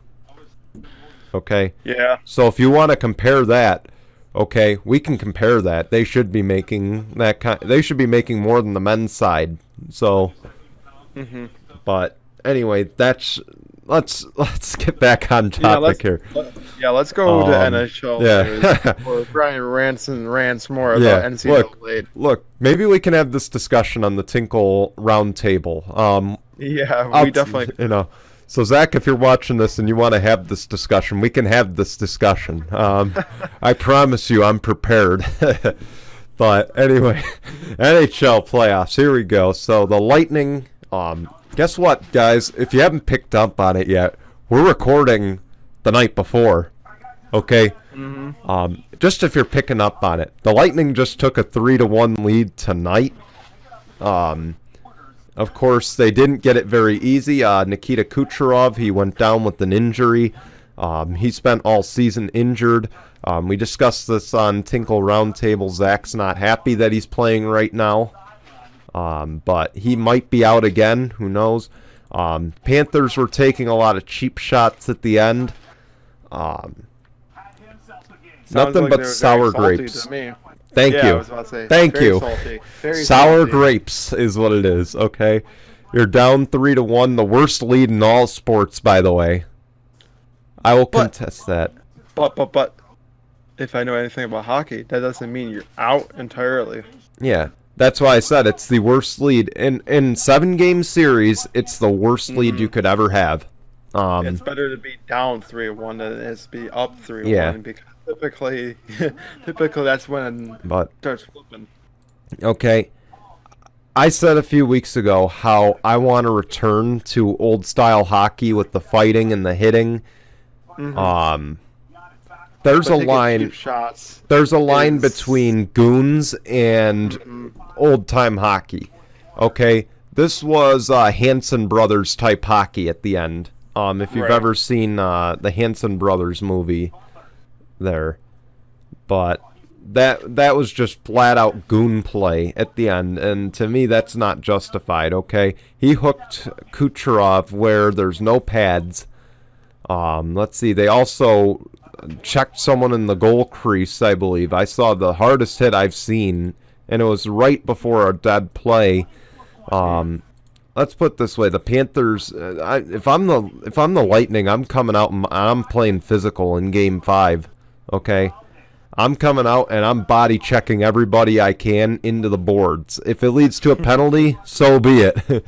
Okay? Yeah. So if you want to compare that, okay, we can compare that. They should be making they should be making more than the men's side. So, but anyway, let's get back on topic here. Let's go to NHL. Yeah. Where Brian rants more about NCAA. Look, maybe we can have this discussion on the Tinkle roundtable. We definitely. So Zach, if you're watching this and you want to have this discussion, we can have this discussion. I promise you, I'm prepared. But anyway, NHL playoffs. Here we go. So the Lightning. Guess what, guys? If you haven't picked up on it yet, we're recording the night before. Okay. Just if you're picking up on it, the Lightning just took a 3-1 lead tonight. Of course, they didn't get it very easy. Nikita Kucherov, he went down with an injury. He spent all season injured. We discussed this on Tinkle Roundtable. Zach's not happy that he's playing right now. But he might be out again. Who knows? Panthers were taking a lot of cheap shots at the end. Nothing but sour grapes. Thank you. I was about to say, Thank very you. Salty. Very Sour salty. grapes is what it is, okay? You're down 3-1, the worst lead in all sports, by the way. I will contest that. But if I know anything about hockey, that doesn't mean you're out entirely. Yeah. That's why I said it's the worst lead. In 7-game series, it's the worst lead you could ever have. It's better to be down 3-1 than it is to be up 3-1 Yeah. because typically that's when it starts flipping. Okay. I said a few weeks ago how I want to return to old-style hockey with the fighting and the hitting. There's a line. There's a line between goons and old-time hockey. Okay, this was Hanson Brothers type hockey at the end. If you've ever seen the Hanson Brothers movie, there, but that was just flat out goon play at the end, and to me that's not justified. Okay, he hooked Kucherov where there's no pads. Let's see, they also checked someone in the goal crease, I believe. I saw the hardest hit I've seen, and it was right before a dead play. Let's put it this way: the Panthers. If I'm the Lightning, I'm coming out and I'm playing physical in Game 5. Okay, I'm coming out and I'm body checking everybody I can into the boards. If it leads to a penalty, so be it.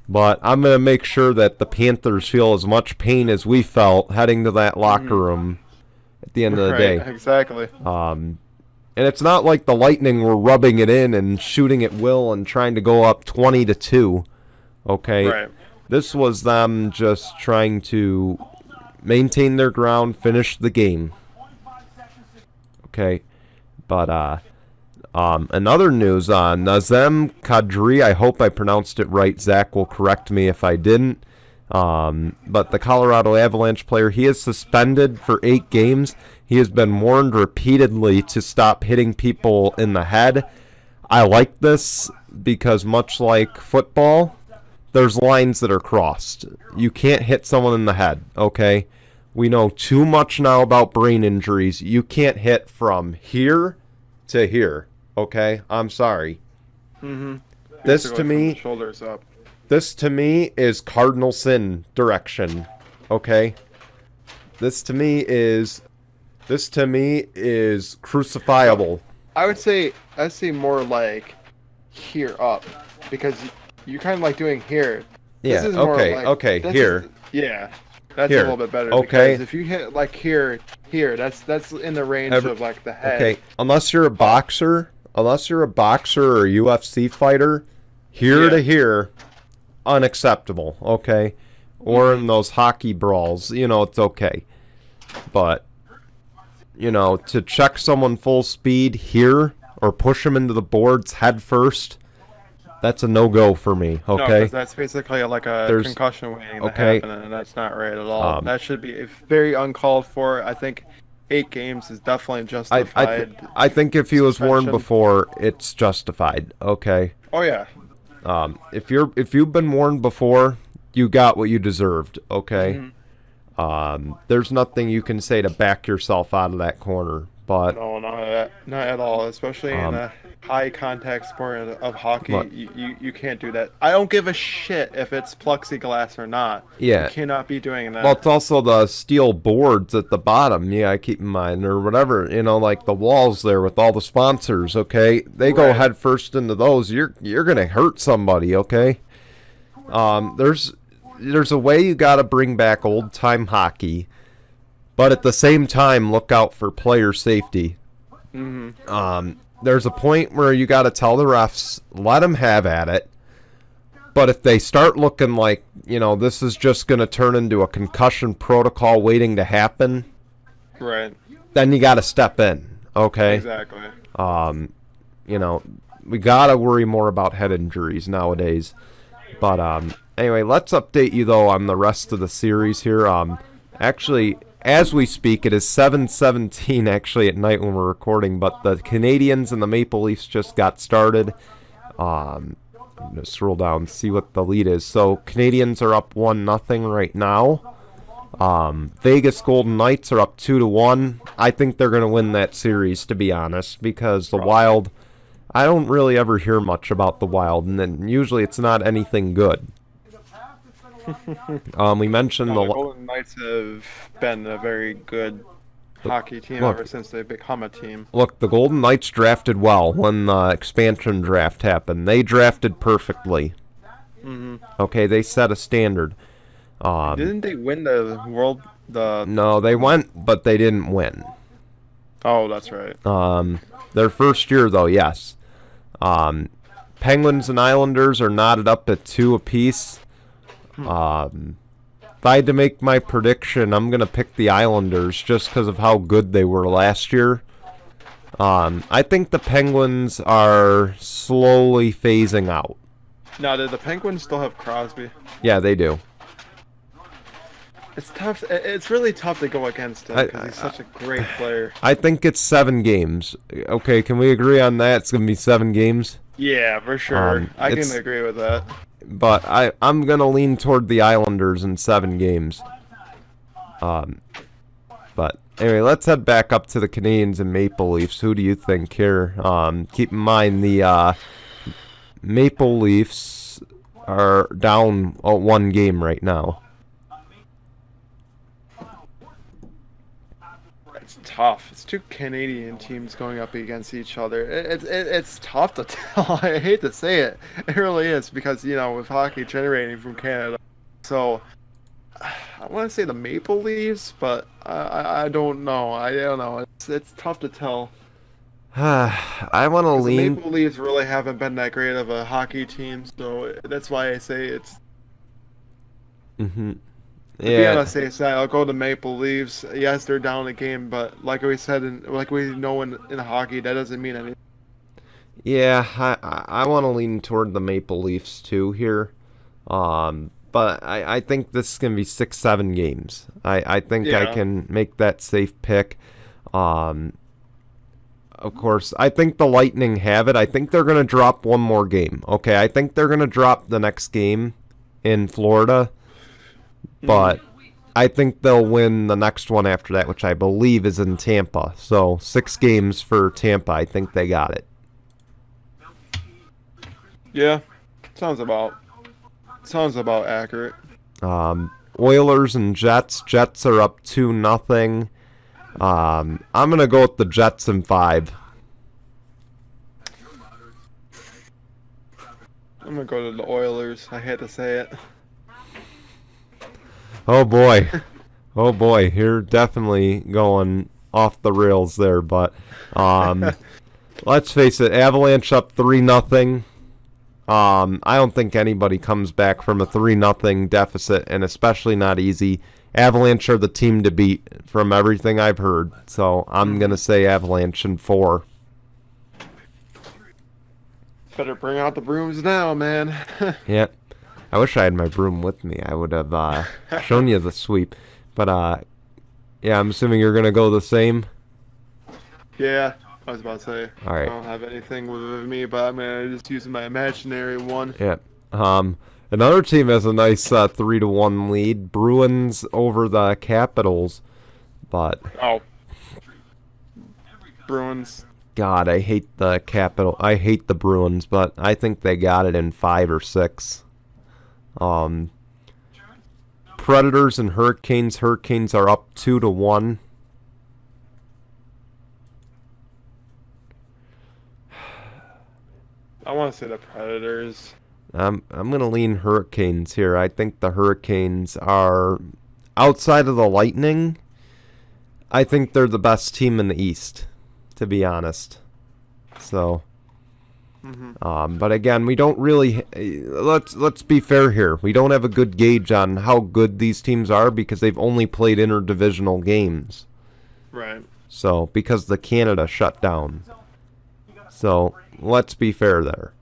But I'm gonna make sure that the Panthers feel as much pain as we felt heading to that locker room at the end of the day. Exactly. And it's not like the Lightning were rubbing it in and shooting at will and trying to go up 20-2. Okay, Right. This was them just trying to maintain their ground, finish the game. Okay, but another news on Nazem Kadri. I hope I pronounced it right. Zach will correct me if I didn't. But the Colorado Avalanche player, he is suspended for 8 games. He has been warned repeatedly to stop hitting people in the head. I like this because much like football, there's lines that are crossed. You can't hit someone in the head, okay? We know too much now about brain injuries. You can't hit from here to here, okay? I'm sorry. This to me, shoulders up. This to me is cardinal sin direction, okay? This to me is crucifiable. I would say more like here up because you're kind of like doing here. Yeah. This is more Okay. like, Okay. this Here. Yeah. That's Here. a little bit better. Okay. Because if you hit like here, that's in the range of like the head. Okay. Unless you're a boxer or a UFC fighter, here to here, unacceptable. Okay. Or in those hockey brawls, it's okay. But to check someone full speed here or push them into the boards head first, that's a no-go for me, No, okay? 'cause that's basically like a concussion waiting to happen, and that's not right at all. That should be very uncalled for. I think 8 games is definitely justified. I think if he was warned before, it's justified, okay? Oh, yeah. If you've been warned before, you got what you deserved, okay? There's nothing you can say to back yourself out of that corner, but No, not at all. Especially in a high contact sport of hockey, you can't do that. I don't give a shit if it's plexiglass or not. Yeah. You cannot be doing that. well, it's also the steel boards at the bottom. Yeah, I keep in mind, or whatever. Like the walls there with all the sponsors. Okay, they go head first into those. You're gonna hurt somebody. Okay. There's a way you got to bring back old-time hockey, but at the same time, look out for player safety. There's a point where you got to tell the refs, let them have at it, but if they start looking like, this is just going to turn into a concussion protocol waiting to happen, right, then you got to step in, okay? Exactly. We got to worry more about head injuries nowadays, but anyway, let's update you, though, on the rest of the series here. Actually, as we speak, it is 7:17 actually at night when we're recording, but the Canadiens and the Maple Leafs just got started. I'm going to scroll down and see what the lead is. So, Canadiens are up 1-0 right now. Vegas Golden Knights are up 2-1. I think they're going to win that series, to be honest, because the Wild, I don't really ever hear much about the Wild, and then usually it's not anything good. We mentioned the Golden Knights have been a very good hockey team look. ever since they become a team. Look, the Golden Knights drafted well when the expansion draft happened. They drafted perfectly. Hmm. Okay, they set a standard. Didn't they win the world? No, they went, but they didn't win. Oh, that's right. Their first year, though, yes. Penguins and Islanders are knotted up at 2 apiece. If I had to make my prediction, I'm going to pick the Islanders just because of how good they were last year. I think the Penguins are slowly phasing out. Now, did the Penguins still have Crosby? Yeah, they do. It's tough. It's really tough to go against him because he's such a great player. I think it's 7 games. Okay, can we agree on that? It's going to be 7 games? Yeah, for sure. I can agree with that. But I'm going to lean toward the Islanders in 7 games. But anyway, let's head back up to the Canadiens and Maple Leafs. Who do you think here? Keep in mind the Maple Leafs are down 1 game right now. It's tough. It's 2 Canadian teams going up against each other. It's tough to tell. I hate to say it. It really is because, with hockey generating from Canada. So, I want to say the Maple Leafs, but I don't know. I don't know. It's tough to tell. I want to lean. The Maple Leafs really haven't been that great of a hockey team, so that's why I say it's. Mm-hmm. To be on the safe side, I'll go to Maple Leafs. Yes, they're down a game, but like we said, like we know in hockey, that doesn't mean anything. Yeah, I want to lean toward the Maple Leafs too here, but I think this is gonna be 6-7 games. I think I can make that safe pick. Of course, I think the Lightning have it. I think they're gonna drop one more game. Okay, I think they're gonna drop the next game in Florida. But I think they'll win the next one after that, which I believe is in Tampa. So 6 games for Tampa. I think they got it. Yeah, sounds about accurate. Oilers and Jets. Jets are up 2-0. I'm gonna go with the Jets in 5. I'm gonna go to the Oilers. I hate to say it. Oh boy. Oh boy, you're definitely going off the rails there, but let's face it, Avalanche up 3-0. I don't think anybody comes back from a 3-0 deficit, and especially not easy. Avalanche are the team to beat from everything I've heard, so I'm going to say Avalanche in 4. Better bring out the brooms now, man. Yeah. I wish I had my broom with me. I would have shown you the sweep. But, yeah, I'm assuming you're going to go the same? Yeah, I was about to say. All right. I don't have anything with me, but I'm going to just use my imaginary one. Yeah. Another team has a nice 3-1 lead. Bruins over the Capitals. But... Oh. Bruins. God, I hate the Capital. I hate the Bruins, but I think they got it in 5 or 6. Predators and Hurricanes. Hurricanes are up 2-1. I want to say the Predators. I'm gonna lean Hurricanes here. I think the Hurricanes are outside of the Lightning. I think they're the best team in the East, to be honest. So. But again, we don't really. Let's be fair here. We don't have a good gauge on how good these teams are because they've only played interdivisional games. Right. So because the Canada shut down. So let's be fair there.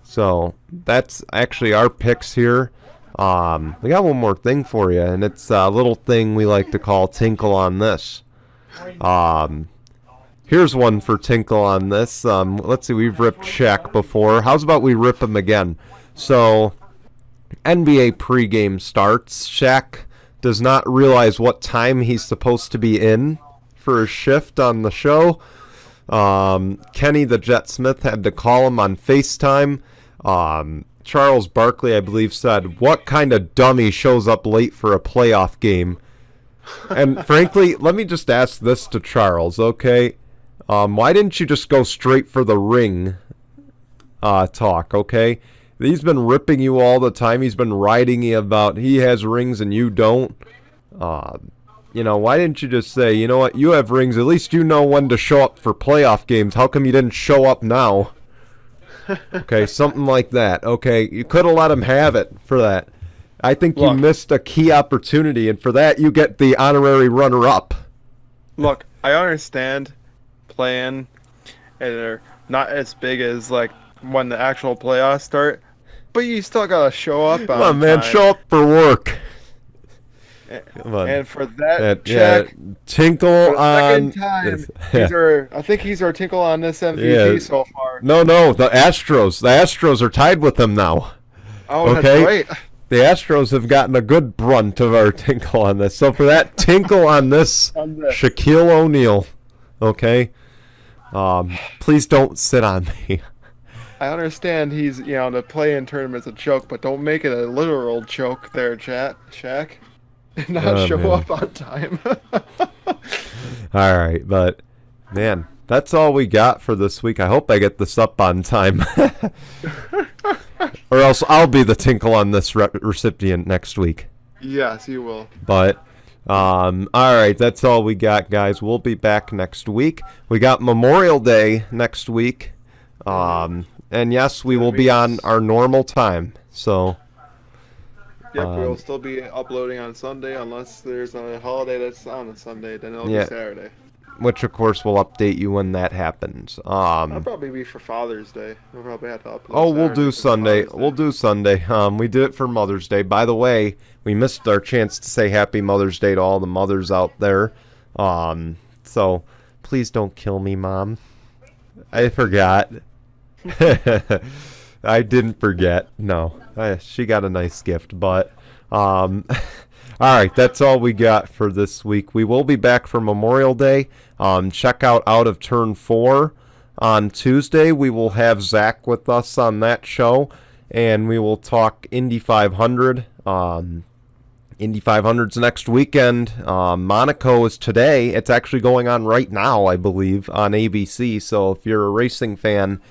So that's actually our picks here. We got one more thing for you, and it's a little thing we like to call Tinkle on this. Here's one for Tinkle on this. Let's see, we've ripped Shaq before. How's about we rip him again? So, NBA pregame starts. Shaq does not realize what time he's supposed to be in for his shift on the show. Kenny the Jet Smith had to call him on FaceTime. Charles Barkley, I believe, said, "What kind of dummy shows up late for a playoff game?" And frankly, let me just ask this to Charles, okay? Why didn't you just go straight for the ring talk, okay? He's been ripping you all the time. He's been writing you about he has rings and you don't. Why didn't you just say, you know what, you have rings. At least you know when to show up for playoff games. How come you didn't show up now? Okay, something like that. Okay, you could have let him have it for that. I think you missed a key opportunity, and for that you get the honorary runner-up. Look, I understand playing, and they're not as big as like when the actual playoffs start, but you still gotta show up. Come on, man, show up for work. Come on. And for that check, Tinkle on. Time, I think he's our Tinkle on this MVP so far. No, the Astros. The Astros are tied with him now. Oh, okay? That's right. The Astros have gotten a good brunt of our Tinkle on this. So for that Tinkle on this, Shaquille O'Neal. Okay? Please don't sit on me. I understand he's, the play-in tournament's a joke, but don't make it a literal joke there, Shaq. Not show up on time. All right, but man, that's all we got for this week. I hope I get this up on time, or else I'll be the Tinkle on this recipient next week. Yes, you will. But all right, that's all we got, guys. We'll be back next week. We got Memorial Day next week, and yes, we will be on our normal time. So. Yep, we'll still be uploading on Sunday unless there's a holiday that's on a Sunday. Then it'll be Saturday. Which, of course, will update you when that happens. That'll probably be for Father's Day. We'll probably have to upload. Oh, we'll do Sunday. We'll do Sunday. We did it for Mother's Day. By the way, we missed our chance to say Happy Mother's Day to all the mothers out there. So please don't kill me, Mom. I forgot. I didn't forget. No, she got a nice gift, but all right, that's all we got for this week. We will be back for Memorial Day. Check out of Turn 4 on Tuesday. We will have Zach with us on that show, and we will talk Indy 500. Indy 500's next weekend. Monaco is today. It's actually going on right now, I believe, on ABC. So if you're a racing fan.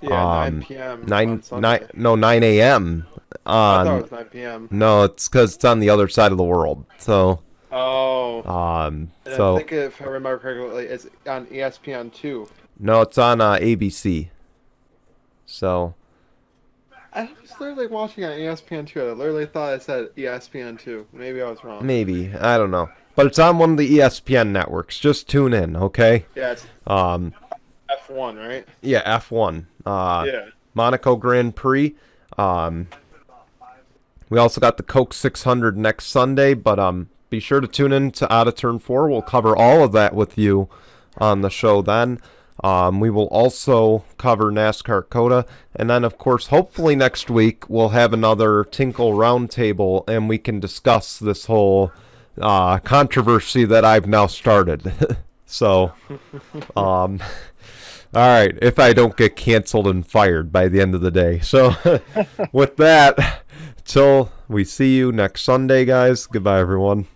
Yeah, 9 p.m. 9 a.m. I thought it was 9 p.m. No, it's because it's on the other side of the world. So. Oh. So. I think if I remember correctly, it's on ESPN 2. No, it's on ABC. So. I was literally watching on ESPN 2. I literally thought it said ESPN 2. Maybe I was wrong. Maybe, I don't know, but it's on one of the ESPN networks. Just tune in, okay? Yeah. It's F1, right? Yeah, F1. Yeah. Monaco Grand Prix. We also got the Coke 600 next Sunday, but be sure to tune in to Out of Turn 4. We'll cover all of that with you on the show then. We will also cover NASCAR COTA, and then, of course, hopefully next week we'll have another Tinkle Roundtable, and we can discuss this whole controversy that I've now started. So, all right, if I don't get canceled and fired by the end of the day. So, with that, till we see you next Sunday, guys, goodbye, everyone.